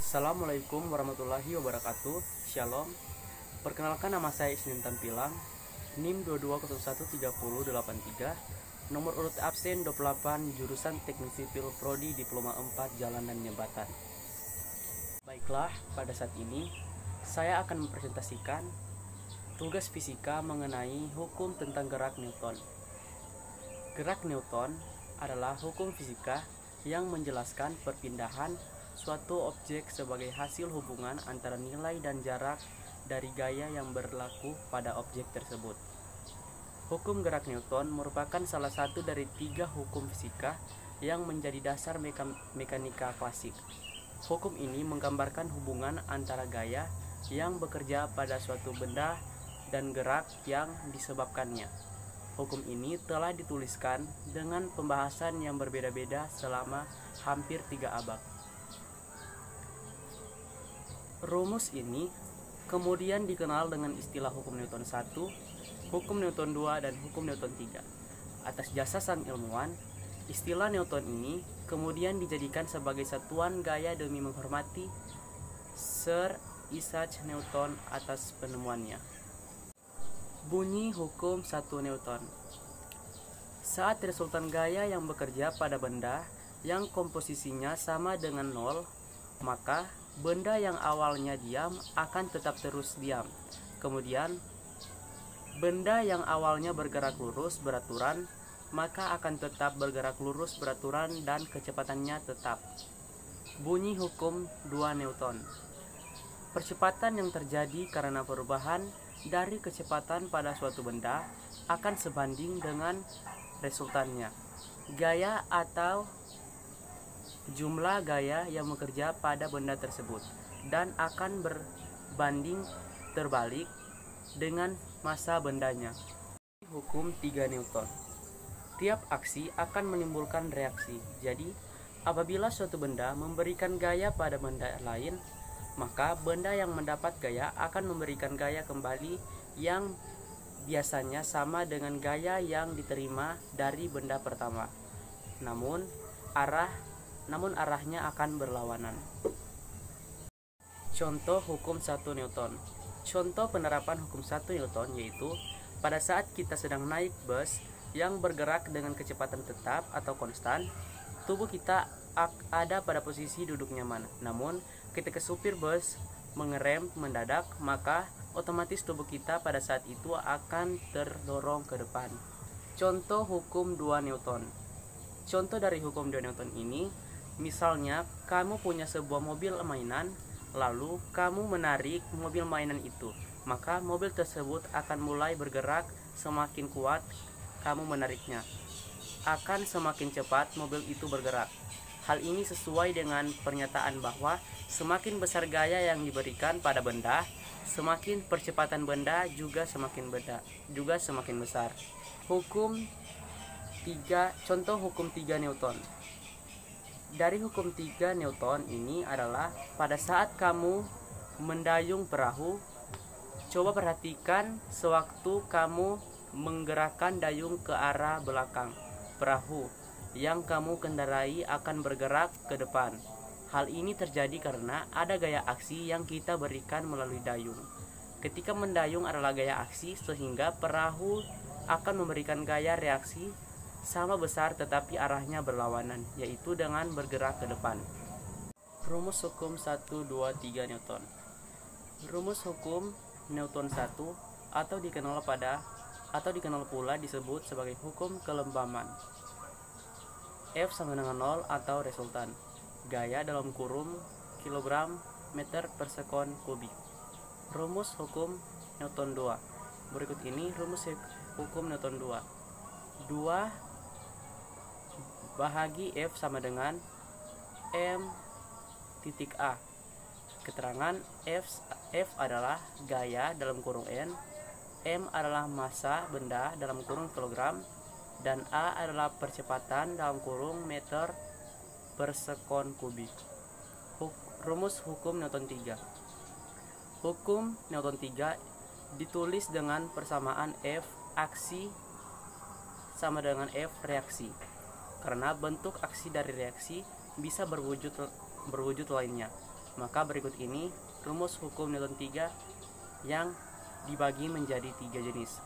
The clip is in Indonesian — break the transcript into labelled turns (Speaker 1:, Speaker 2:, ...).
Speaker 1: Assalamualaikum warahmatullahi wabarakatuh. Shalom. Perkenalkan, nama saya Isnin Tampilang, NIM 22013083, nomor urut absen 28, jurusan Teknik Sipil Prodi Diploma 4 Jalan dan Jembatan. Baiklah, pada saat ini saya akan mempresentasikan tugas fisika mengenai hukum tentang gerak Newton. Gerak Newton adalah hukum fisika yang menjelaskan perpindahan suatu objek sebagai hasil hubungan antara nilai dan jarak dari gaya yang berlaku pada objek tersebut. Hukum gerak Newton merupakan salah satu dari 3 hukum fisika yang menjadi dasar mekanika klasik. Hukum ini menggambarkan hubungan antara gaya yang bekerja pada suatu benda dan gerak yang disebabkannya. Hukum ini telah dituliskan dengan pembahasan yang berbeda-beda selama hampir 3 abad. Rumus ini kemudian dikenal dengan istilah hukum Newton 1, hukum Newton 2, dan hukum Newton 3. Atas jasa sang ilmuwan, istilah Newton ini kemudian dijadikan sebagai satuan gaya demi menghormati Sir Isaac Newton atas penemuannya. Bunyi hukum 1 Newton. Saat resultan gaya yang bekerja pada benda yang komposisinya sama dengan 0, maka benda yang awalnya diam akan tetap terus diam. Kemudian, benda yang awalnya bergerak lurus beraturan, maka akan tetap bergerak lurus beraturan dan kecepatannya tetap. Bunyi hukum 2 Newton. Percepatan yang terjadi karena perubahan dari kecepatan pada suatu benda akan sebanding dengan resultannya. Gaya atau jumlah gaya yang bekerja pada benda tersebut dan akan berbanding terbalik dengan massa bendanya. Hukum 3 Newton. Tiap aksi akan menimbulkan reaksi. Jadi, apabila suatu benda memberikan gaya pada benda lain, maka benda yang mendapat gaya akan memberikan gaya kembali yang biasanya sama dengan gaya yang diterima dari benda pertama. Namun arahnya akan berlawanan. Contoh hukum 1 Newton. Contoh penerapan hukum 1 Newton yaitu pada saat kita sedang naik bus yang bergerak dengan kecepatan tetap atau konstan, tubuh kita ada pada posisi duduk nyaman. Namun, ketika supir bus mengerem mendadak, maka otomatis tubuh kita pada saat itu akan terdorong ke depan. Contoh hukum 2 Newton. Contoh dari hukum 2 Newton ini, misalnya, kamu punya sebuah mobil mainan, lalu kamu menarik mobil mainan itu, maka mobil tersebut akan mulai bergerak. Semakin kuat kamu menariknya, akan semakin cepat mobil itu bergerak. Hal ini sesuai dengan pernyataan bahwa semakin besar gaya yang diberikan pada benda, semakin percepatan benda juga semakin besar. Contoh hukum 3 Newton. Dari hukum 3 Newton ini adalah pada saat kamu mendayung perahu, coba perhatikan sewaktu kamu menggerakkan dayung ke arah belakang, perahu yang kamu kendarai akan bergerak ke depan. Hal ini terjadi karena ada gaya aksi yang kita berikan melalui dayung. Ketika mendayung adalah gaya aksi, sehingga perahu akan memberikan gaya reaksi sama besar tetapi arahnya berlawanan, yaitu dengan bergerak ke depan. Rumus hukum 1, 2, 3 Newton. Rumus hukum Newton 1 atau dikenal pula disebut sebagai hukum kelembaman. F sama dengan 0 atau resultan. Gaya dalam kurung kilogram meter per sekon kubik. Rumus hukum Newton 2. Berikut ini rumus hukum Newton 2. 2 bahagi F sama dengan M titik A. Keterangan F adalah gaya dalam kurung N, M adalah massa benda dalam kurung kilogram, dan A adalah percepatan dalam kurung meter per sekon kubik. Rumus hukum Newton 3. Hukum Newton 3 ditulis dengan persamaan F aksi sama dengan F reaksi, karena bentuk aksi dari reaksi bisa berwujud lainnya. Maka berikut ini rumus hukum Newton 3 yang dibagi menjadi 3 jenis.